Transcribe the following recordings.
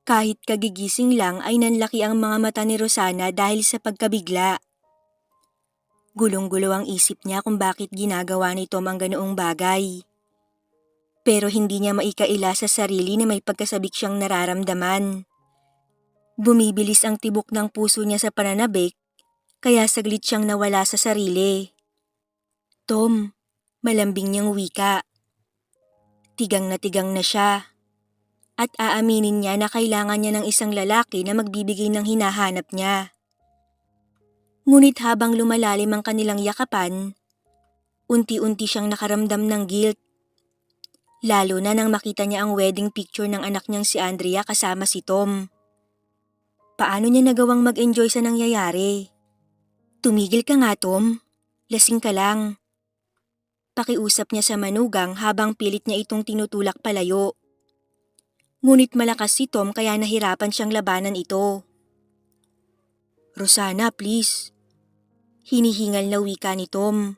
Kahit kagigising lang ay nanlaki ang mga mata ni Rosana dahil sa pagkabigla. Gulong-gulo ang isip niya kung bakit ginagawa ni Tom ang ganoong bagay. Pero hindi niya maikaila sa sarili na may pagkasabik siyang nararamdaman. Bumibilis ang tibok ng puso niya sa pananabik, kaya saglit siyang nawala sa sarili. Tom, malambing niyang wika. Tigang na siya. At aaminin niya na kailangan niya ng isang lalaki na magbibigay ng hinahanap niya. Ngunit habang lumalalim ang kanilang yakapan, unti-unti siyang nakaramdam ng guilt. Lalo na nang makita niya ang wedding picture ng anak niyang si Andrea kasama si Tom. Paano niya nagawang mag-enjoy sa nangyayari? Tumigil ka nga, Tom. Lasing ka lang. Pakiusap niya sa manugang habang pilit niya itong tinutulak palayo. Ngunit malakas si Tom kaya nahirapan siyang labanan ito. Rosana, please. Hinihingal na wika ni Tom.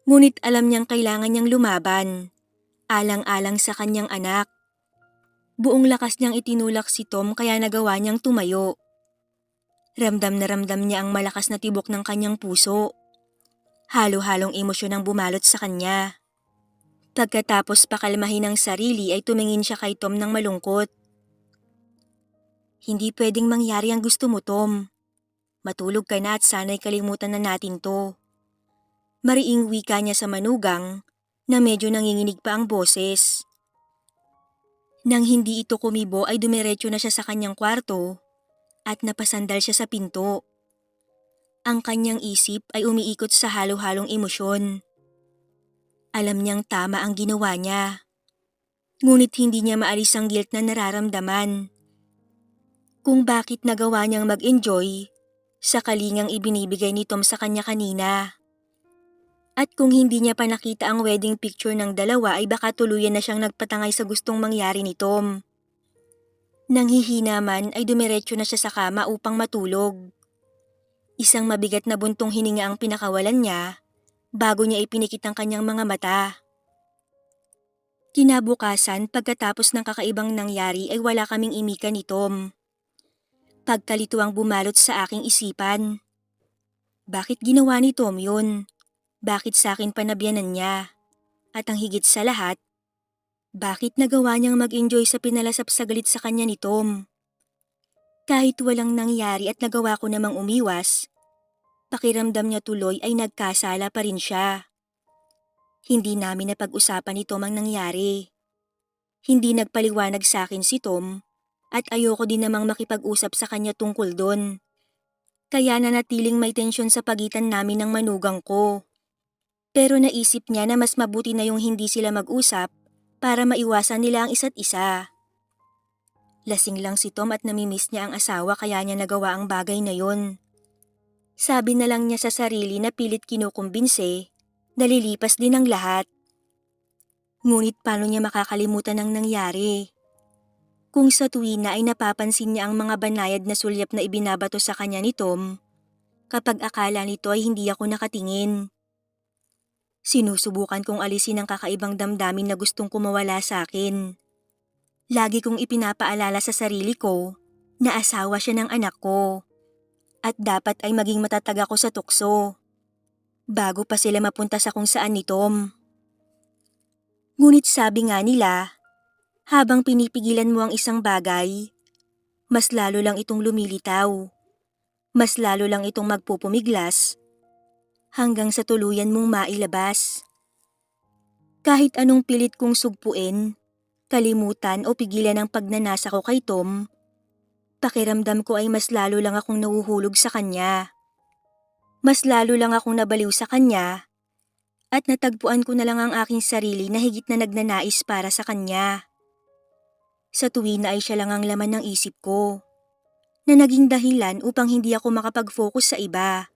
Ngunit alam niyang kailangan niyang lumaban. Alang-alang sa kanyang anak. Buong lakas niyang itinulak si Tom kaya nagawa niyang tumayo. Ramdam na ramdam niya ang malakas na tibok ng kanyang puso. Halo-halong emosyon ang bumalot sa kanya. Pagkatapos pakalmahin ang sarili ay tumingin siya kay Tom ng malungkot. Hindi pwedeng mangyari ang gusto mo, Tom. Matulog ka na at sana'y kalimutan na natin to. Mariing wika niya sa manugang na medyo nanginginig pa ang boses. Nang hindi ito kumibo ay dumiretso na siya sa kanyang kwarto at napasandal siya sa pinto. Ang kanyang isip ay umiikot sa halo-halong emosyon. Alam niyang tama ang ginawa niya. Ngunit hindi niya maalis ang guilt na nararamdaman. Kung bakit nagawa niyang mag-enjoy sa kalingang ibinibigay ni Tom sa kanya kanina. At kung hindi niya pa nakita ang wedding picture ng dalawa ay baka tuluyan na siyang nagpatangay sa gustong mangyari ni Tom. Nang hihina man ay dumiretso na siya sa kama upang matulog. Isang mabigat na buntong hininga ang pinakawalan niya bago niya ipinikit ang kanyang mga mata. Kinabukasan pagkatapos ng kakaibang nangyari ay wala kaming imika ni Tom. Pagkalito ang bumalot sa aking isipan. Bakit ginawa ni Tom yun? Bakit sa akin panabyanan niya? At ang higit sa lahat, bakit nagawa niyang mag-enjoy sa pinalasap sa galit sa kanya ni Tom? Kahit walang nangyari at nagawa ko namang umiwas, pakiramdam niya tuloy ay nagkasala pa rin siya. Hindi namin napag-usapan ni Tom ang nangyari. Hindi nagpaliwanag sa akin si Tom at ayoko din namang makipag-usap sa kanya tungkol doon. Kaya nanatiling may tensyon sa pagitan namin ng manugang ko. Pero naisip niya na mas mabuti na yung hindi sila mag-usap para maiwasan nila ang isa't isa. Lasing lang si Tom at namimiss niya ang asawa kaya niya nagawa ang bagay na yon. Sabi na lang niya sa sarili na pilit kinukumbinse, nalilipas din ang lahat. Ngunit paano niya makakalimutan ang nangyari? Kung sa tuwina ay napapansin niya ang mga banayad na sulyap na ibinabato sa kanya ni Tom, kapag akala nito ay hindi ako nakatingin. Sinusubukan kong alisin ang kakaibang damdamin na gustong kumawala sa akin. Lagi kong ipinapaalala sa sarili ko na asawa siya ng anak ko at dapat ay maging matatag ako sa tukso bago pa sila mapunta sa kung saan ni Tom. Ngunit sabi nga nila, habang pinipigilan mo ang isang bagay, mas lalo lang itong lumilitaw, mas lalo lang itong magpupumiglas hanggang sa tuluyan mong mailabas. Kahit anong pilit kong sugpuin, kalimutan o pigilan ang pagnanasa ko kay Tom, pakiramdam ko ay mas lalo lang akong nahuhulog sa kanya. Mas lalo lang akong nabaliw sa kanya at natagpuan ko na lang ang aking sarili na higit na nagnanais para sa kanya. Sa tuwina ay siya lang ang laman ng isip ko, na naging dahilan upang hindi ako makapag-focus sa iba.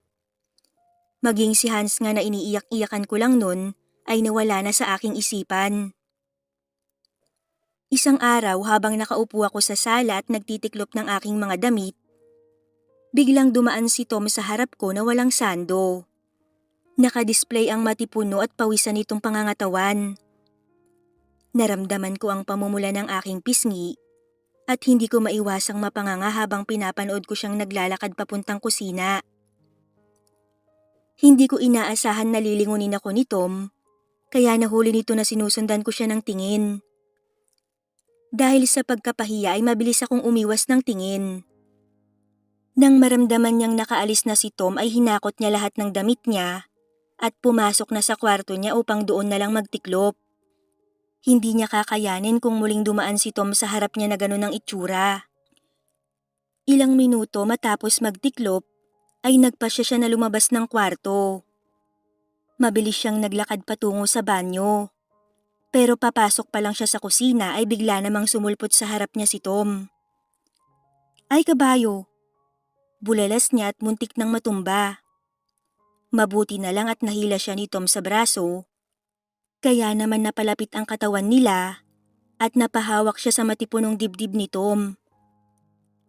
Maging si Hans nga na iniiyak-iyakan ko lang nun ay nawala na sa aking isipan. Isang araw habang nakaupo ako sa sala at nagtitiklop ng aking mga damit, biglang dumaan si Tom sa harap ko na walang sando. Nakadisplay ang matipuno at pawisan nitong pangangatawan. Naramdaman ko ang pamumula ng aking pisngi At hindi ko maiwasang mapanganga habang pinapanood ko siyang naglalakad papuntang kusina. Hindi ko inaasahan na lilingunin ako ni Tom, kaya nahuli nito na sinusundan ko siya ng tingin. Dahil sa pagkapahiya ay mabilis akong umiwas ng tingin. Nang maramdaman niyang nakaalis na si Tom ay hinakot niya lahat ng damit niya at pumasok na sa kwarto niya upang doon na lang magtiklop. Hindi niya kakayanin kung muling dumaan si Tom sa harap niya na gano'n ang itsura. Ilang minuto matapos magtiklop ay nagpasya siya na lumabas ng kwarto. Mabilis siyang naglakad patungo sa banyo. Pero papasok pa lang siya sa kusina ay bigla namang sumulpot sa harap niya si Tom. Ay kabayo! Bulalas niya at muntik nang matumba. Mabuti na lang at nahila siya ni Tom sa braso. Kaya naman napalapit ang katawan nila at napahawak siya sa matipunong dibdib ni Tom.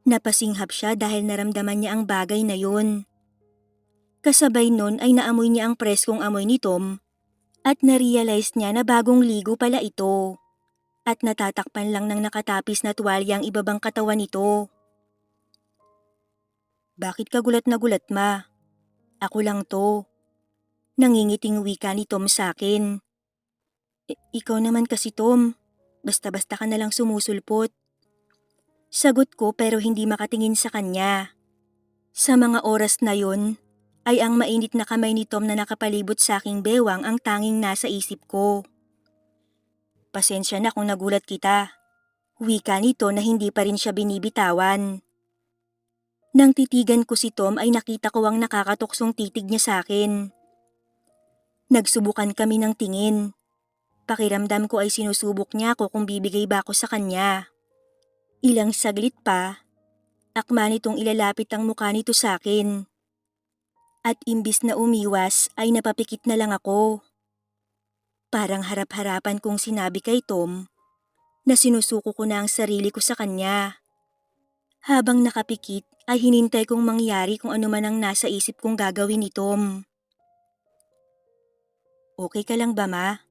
Napasinghap siya dahil naramdaman niya ang bagay na yun. Kasabay nun ay naamoy niya ang preskong amoy ni Tom at narealize niya na bagong ligo pala ito at natatakpan lang ng nakatapis na tuwalya ang ibabang katawan nito. Bakit ka gulat na gulat, ma? Ako lang to. Nangingiting wika ni Tom sa akin. Ikaw naman kasi, Tom. Basta-basta ka na lang sumusulpot. Sagot ko pero hindi makatingin sa kanya. Sa mga oras na yon, ay ang mainit na kamay ni Tom na nakapalibot sa aking bewang ang tanging nasa isip ko. Pasensya na kung nagulat kita. Wika nito na hindi pa rin siya binibitawan. Nang titigan ko si Tom ay nakita ko ang nakakatuksong titig niya sa akin. Nagsubukan kami ng tingin. Pakiramdam ko ay sinusubok niya ako kung bibigay ba ako sa kanya. Ilang saglit pa, akma nitong ilalapit ang mukha nito sa akin. At imbis na umiwas ay napapikit na lang ako. Parang harap-harapan kong sinabi kay Tom na sinusuko ko na ang sarili ko sa kanya. Habang nakapikit ay hinintay kong mangyari kung ano man ang nasa isip kong gagawin ni Tom. Okay ka lang ba, ma?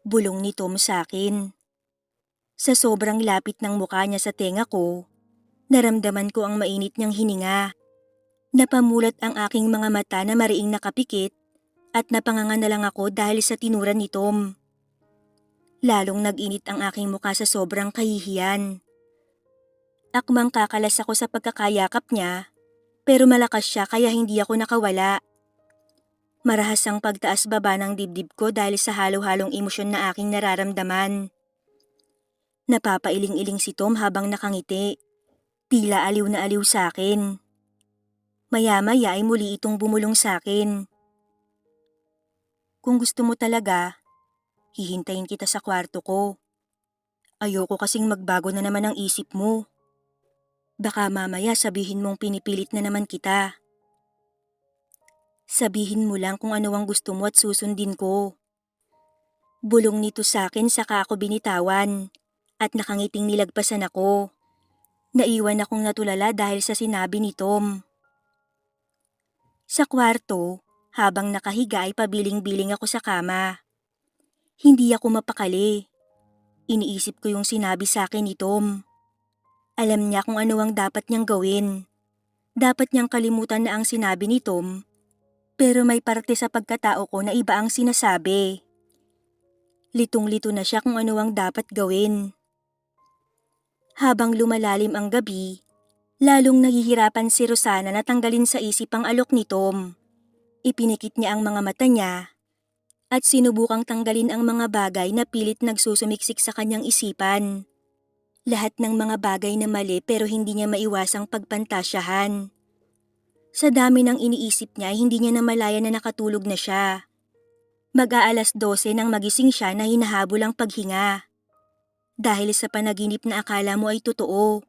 Bulong ni Tom sa akin. Sa sobrang lapit ng mukha niya sa tenga ko, naramdaman ko ang mainit niyang hininga. Napamulat ang aking mga mata na mariing nakapikit at napanganga na lang ako dahil sa tinuran ni Tom. Lalong nag-init ang aking mukha sa sobrang kahihiyan. Akmang kakalas ako sa pagkakayakap niya, pero malakas siya kaya hindi ako nakawala. Marahas ang pagtaas baba ng dibdib ko dahil sa halo-halong emosyon na aking nararamdaman. Napapailing-iling si Tom habang nakangiti. Tila aliw na aliw sa akin. Maya-maya ay muli itong bumulong sa akin. Kung gusto mo talaga, hihintayin kita sa kwarto ko. Ayoko kasing magbago na naman ang isip mo. Baka mamaya sabihin mong pinipilit na naman kita. Sabihin mo lang kung ano ang gusto mo at susundin ko. Bulong nito sa akin saka ako binitawan at nakangiting nilagpasan ako. Naiwan akong natulala dahil sa sinabi ni Tom. Sa kwarto, habang nakahiga ay pabiling-biling ako sa kama. Hindi ako mapakali. Iniisip ko yung sinabi sa akin ni Tom. Alam niya kung ano ang dapat niyang gawin. Dapat niyang kalimutan na ang sinabi ni Tom, pero may parte sa pagkatao ko na iba ang sinasabi. Litong-lito na siya kung ano ang dapat gawin. Habang lumalalim ang gabi, lalong nahihirapan si Rosana na tanggalin sa isip ang alok ni Tom. Ipinikit niya ang mga mata niya at sinubukang tanggalin ang mga bagay na pilit nagsusumiksik sa kanyang isipan. Lahat ng mga bagay na mali pero hindi niya maiwasang pagpantasyahan. Sa dami ng iniisip niya, hindi niya namalayan na nakatulog na siya. Mag-aalas 12 nang magising siya na hinahabol ang paghinga. Dahil sa panaginip na akala mo ay totoo.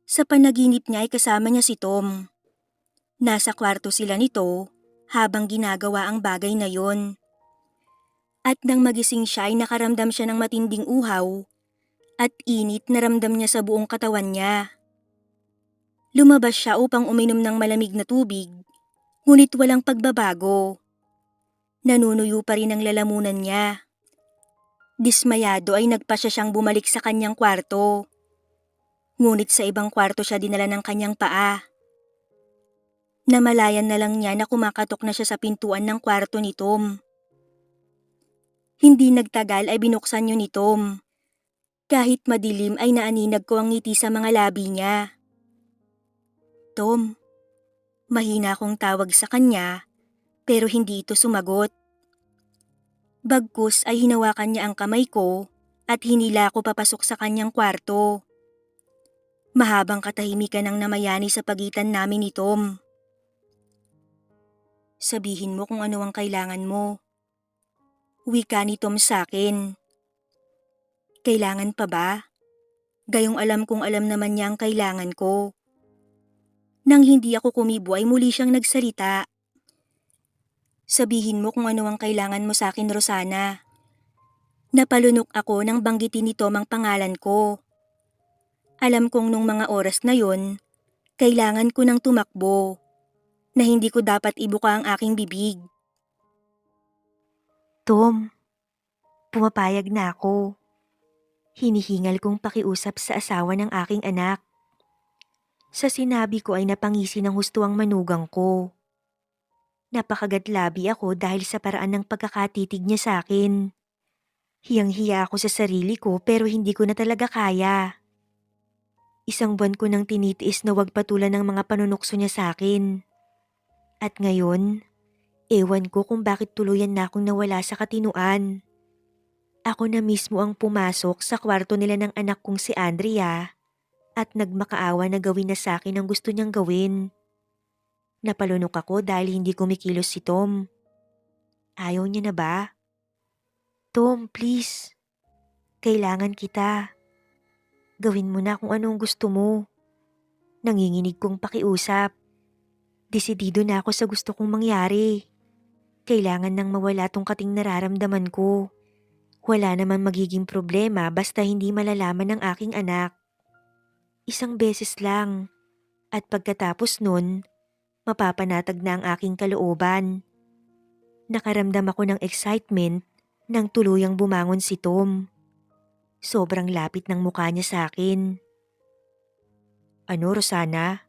Sa panaginip niya ay kasama niya si Tom. Nasa kwarto sila nito habang ginagawa ang bagay na yon. At nang magising siya ay nakaramdam siya ng matinding uhaw at init na ramdam niya sa buong katawan niya. Lumabas siya upang uminom ng malamig na tubig, ngunit walang pagbabago. Nanunuyo pa rin ang lalamunan niya. Dismayado ay nagpasya siyang bumalik sa kanyang kwarto. Ngunit sa ibang kwarto siya dinala ng kanyang paa. Namalayan na lang niya na kumakatok na siya sa pintuan ng kwarto ni Tom. Hindi nagtagal ay binuksan yun ni Tom. Kahit madilim ay naaninag ko ang ngiti sa mga labi niya. Tom, mahina akong tawag sa kanya pero hindi ito sumagot. Bagkus ay hinawakan niya ang kamay ko at hinila ko papasok sa kanyang kwarto. Mahabang katahimikan ang namayani sa pagitan namin ni Tom. Sabihin mo kung ano ang kailangan mo. Wika ni Tom sa akin. Kailangan pa ba? Gayong alam kong alam naman niya ang kailangan ko. Nang hindi ako kumibo ay muli siyang nagsalita. Sabihin mo kung ano ang kailangan mo sa akin, Rosana. Napalunok ako nang banggitin ni Tom ang pangalan ko. Alam kong nung mga oras na yon, kailangan ko nang tumakbo, na hindi ko dapat ibuka ang aking bibig. Tom, pumapayag na ako. Hinihingal kong pakiusap sa asawa ng aking anak. Sa sinabi ko ay napangisi ng husto ang manugang ko. Napakagatlabi ako dahil sa paraan ng pagkakatitig niya sa akin. Hiyang-hiya ako sa sarili ko pero hindi ko na talaga kaya. Isang buwan ko nang tinitiis na wag patulan ng mga panunukso niya sa akin. At ngayon, ewan ko kung bakit tuluyan na akong nawala sa katinuan. Ako na mismo ang pumasok sa kwarto nila ng anak kong si Andrea at nagmakaawa na gawin na sa akin ang gusto niyang gawin. Napalunok ako dahil hindi kumikilos si Tom. Ayaw niya na ba? Tom, please. Kailangan kita. Gawin mo na kung anong gusto mo. Nanginginig kong pakiusap. Desidido na ako sa gusto kong mangyari. Kailangan nang mawala tong kating nararamdaman ko. Wala naman magiging problema basta hindi malalaman ng aking anak. Isang beses lang. At pagkatapos nun, mapapanatag na ang aking kalooban. Nakaramdam ako ng excitement nang tuluyang bumangon si Tom. Sobrang lapit ng mukha niya sa akin. Ano, Rosana?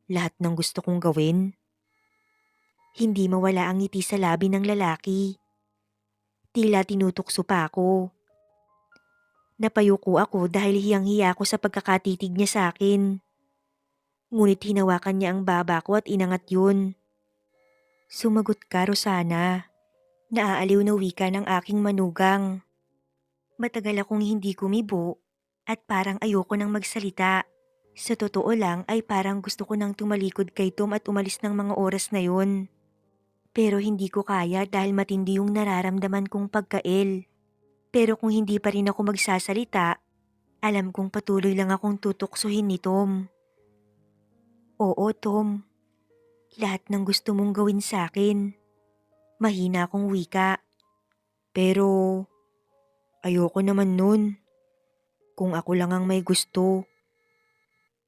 Lahat ng gusto kong gawin? Hindi mawala ang ngiti sa labi ng lalaki. Tila tinutukso pa ako. Napayuko ako dahil hiyang-hiya ako sa pagkakatitig niya sa akin. Ngunit hinawakan niya ang baba ko at inangat yun. Sumagot ka, Rosana. Naaaliw na wika ng aking manugang. Matagal akong hindi kumibo at parang ayoko nang magsalita. Sa totoo lang ay parang gusto ko nang tumalikod kay Tom at umalis ng mga oras na yun. Pero hindi ko kaya dahil matindi yung nararamdaman kong pagkail. Pero kung hindi pa rin ako magsasalita, alam kong patuloy lang akong tutuksohin ni Tom. Oo, Tom. Lahat ng gusto mong gawin sa akin. Mahina akong wika. Pero ayoko naman nun. Kung ako lang ang may gusto.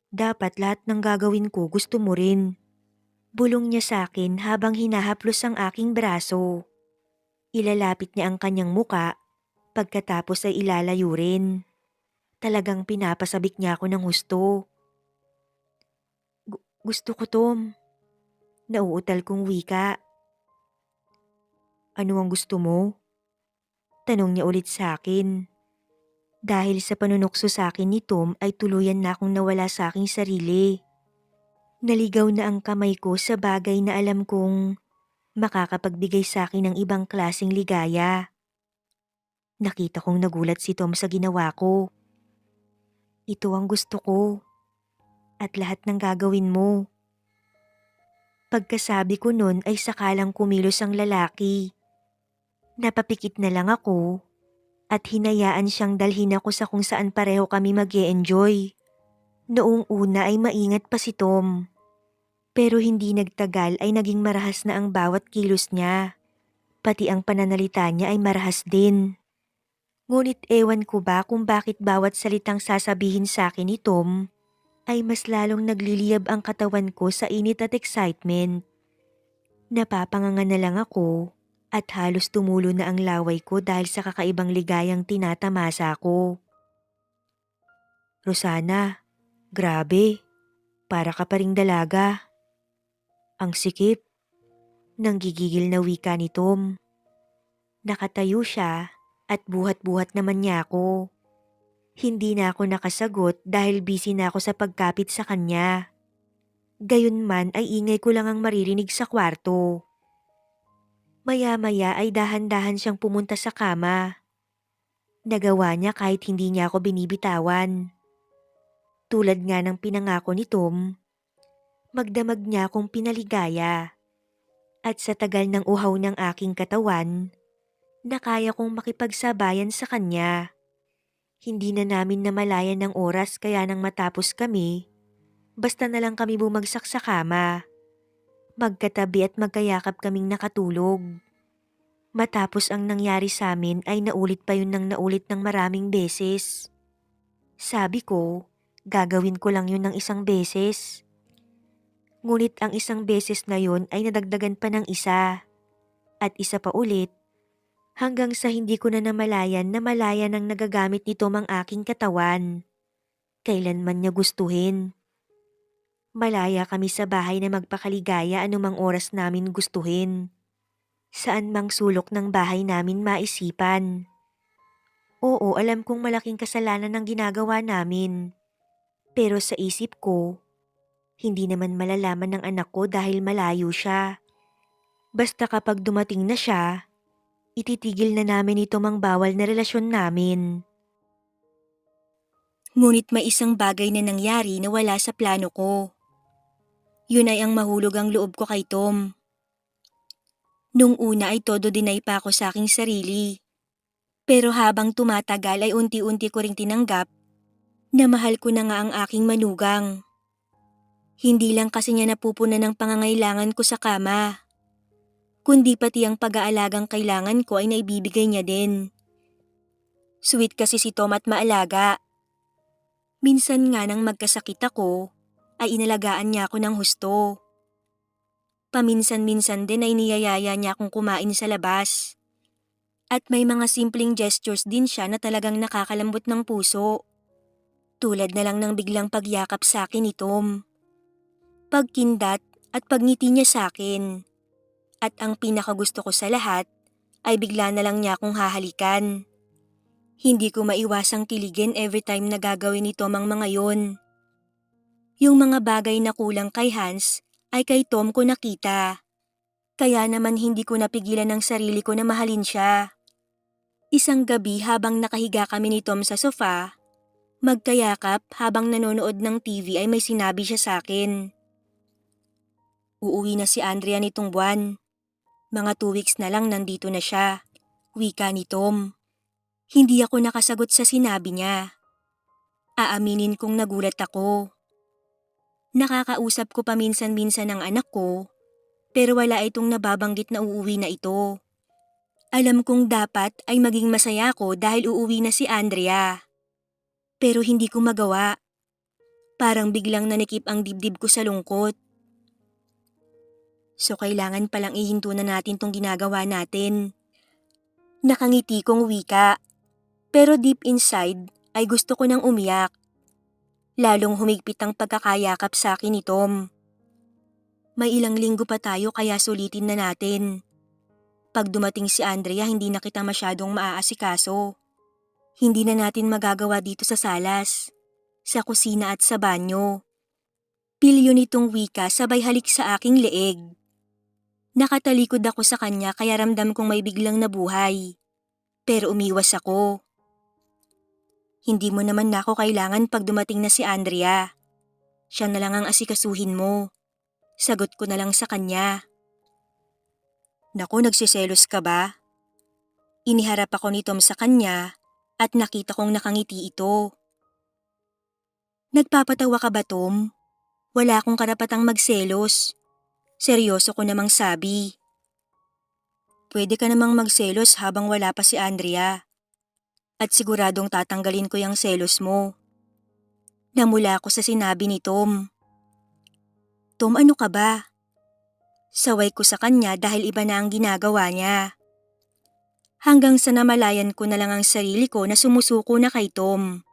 Dapat lahat ng gagawin ko gusto mo rin. Bulong niya sa akin habang hinahaplos ang aking braso. Ilalapit niya ang kanyang muka, pagkatapos ay ilalayo rin. Talagang pinapasabik niya ako ng husto. Gusto ko, Tom. Nauutal kong wika. Ano ang gusto mo? Tanong niya ulit sa akin. Dahil sa panunukso sa akin ni Tom ay tuluyan na akong nawala sa aking sarili. Naligaw na ang kamay ko sa bagay na alam kong makakapagbigay sa akin ng ibang klaseng ligaya. Nakita kong nagulat si Tom sa ginawa ko. Ito ang gusto ko. At lahat ng gagawin mo. Pagkasabi ko nun ay sakalang kumilos ang lalaki. Napapikit na lang ako at hinayaan siyang dalhin ako sa kung saan pareho kami mag-e-enjoy. Noong una ay maingat pa si Tom. Pero hindi nagtagal ay naging marahas na ang bawat kilos niya. Pati ang pananalita niya ay marahas din. Ngunit ewan ko ba kung bakit bawat salitang sasabihin sa akin ni Tom ay mas lalong nagliliyab ang katawan ko sa init at excitement. Napapanganga na lang ako At halos tumulo na ang laway ko dahil sa kakaibang ligayang tinatamasa ko. Rosana, grabe, para ka pa ring dalaga. Ang sikip, nanggigigil na wika ni Tom. Nakatayo siya at buhat-buhat naman niya ako. Hindi na ako nakasagot dahil busy na ako sa pagkapit sa kanya. Gayunman ay ingay ko lang ang maririnig sa kwarto. Maya-maya ay dahan-dahan siyang pumunta sa kama. Nagawa niya kahit hindi niya ako binibitawan. Tulad nga ng pinangako ni Tom, magdamag niya akong pinaligaya. At sa tagal ng uhaw ng aking katawan, nakaya kong makipagsabayan sa kanya. Hindi na namin namalayan ng oras kaya nang matapos kami, basta na lang kami bumagsak sa kama. Magkatabi at magkayakap kaming nakatulog. Matapos ang nangyari sa amin ay naulit pa yun ng naulit ng maraming beses. Sabi ko, gagawin ko lang yun ng isang beses. Ngunit ang isang beses na yun ay nadagdagan pa ng isa. At isa pa ulit, hanggang sa hindi ko na namalayan na malaya nang nagagamit nito ang aking katawan. Kailanman niya gustuhin. Malaya kami sa bahay na magpakaligaya anumang oras namin gustuhin. Saan mang sulok ng bahay namin maisipan. Oo, alam kong malaking kasalanan ang ginagawa namin. Pero sa isip ko, hindi naman malalaman ng anak ko dahil malayo siya. Basta kapag dumating na siya, ititigil na namin ito mang bawal na relasyon namin. Ngunit may isang bagay na nangyari na wala sa plano ko. Yun ay ang mahulog ang loob ko kay Tom. Nung una ay todo deny pa ako sa aking sarili. Pero habang tumatagal ay unti-unti ko ring tinanggap na mahal ko na nga ang aking manugang. Hindi lang kasi niya napupunan ng pangangailangan ko sa kama, kundi pati ang pag-aalagang kailangan ko ay naibibigay niya din. Sweet kasi si Tom at maalaga. Minsan nga nang magkasakit ako, ay inalagaan niya ako ng husto. Paminsan-minsan din ay niyayaya niya akong kumain sa labas. At may mga simpleng gestures din siya na talagang nakakalambot ng puso. Tulad na lang ng biglang pagyakap sa akin ni Tom. Pagkindat at pagngiti niya sa akin. At ang pinakagusto ko sa lahat ay bigla na lang niya akong hahalikan. Hindi ko maiwasang kiligin every time na gagawin ni Tom ang mga yon. Yung mga bagay na kulang kay Hans ay kay Tom ko nakita. Kaya naman hindi ko napigilan ng sarili ko na mahalin siya. Isang gabi habang nakahiga kami ni Tom sa sofa, magkayakap habang nanonood ng TV ay may sinabi siya sa akin. Uuwi na si Andrea nitong buwan. Mga 2 weeks na lang nandito na siya. Wika ni Tom. Hindi ako nakasagot sa sinabi niya. Aaminin kong nagulat ako. Nakakausap ko paminsan-minsan ang anak ko, pero wala itong nababanggit na uuwi na ito. Alam kong dapat ay maging masaya ako dahil uuwi na si Andrea. Pero hindi ko magawa. Parang biglang nanikip ang dibdib ko sa lungkot. So kailangan palang ihinto na natin tong ginagawa natin. Nakangiti kong wika. Pero deep inside ay gusto ko nang umiyak. Lalong humigpit ang pagkakayakap sa akin ni Tom. May ilang linggo pa tayo kaya sulitin na natin. Pag dumating si Andrea hindi na kita masyadong maaasikaso. Hindi na natin magagawa dito sa salas, sa kusina at sa banyo. Pilyo nitong wika sabay halik sa aking leeg. Nakatalikod ako sa kanya kaya ramdam kong may biglang nabuhay. Pero umiwas ako. Hindi mo naman na ako kailangan pag dumating na si Andrea. Siya na lang ang asikasuhin mo. Sagot ko na lang sa kanya. Naku, nagsiselos ka ba? Iniharap ako ni Tom sa kanya at nakita kong nakangiti ito. Nagpapatawa ka ba, Tom? Wala akong karapatang magselos. Seryoso ko namang sabi. Pwede ka namang magselos habang wala pa si Andrea. At siguradong tatanggalin ko yung selos mo. Namula ako sa sinabi ni Tom. Tom, ano ka ba? Saway ko sa kanya dahil iba na ang ginagawa niya. Hanggang sa namalayan ko na lang ang sarili ko na sumusuko na kay Tom.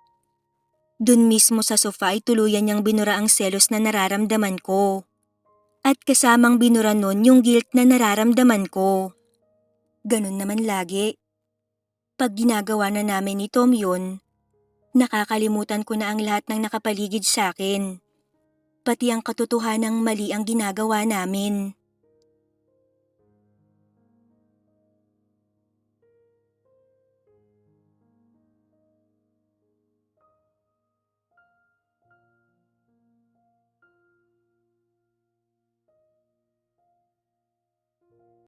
Dun mismo sa sofa ay tuluyan niyang binura ang selos na nararamdaman ko. At kasamang binura nun yung guilt na nararamdaman ko. Ganun naman lagi. Pag ginagawa na namin ni Tom yun, nakakalimutan ko na ang lahat ng nakapaligid sa akin. Pati ang katotohanang mali ang ginagawa namin.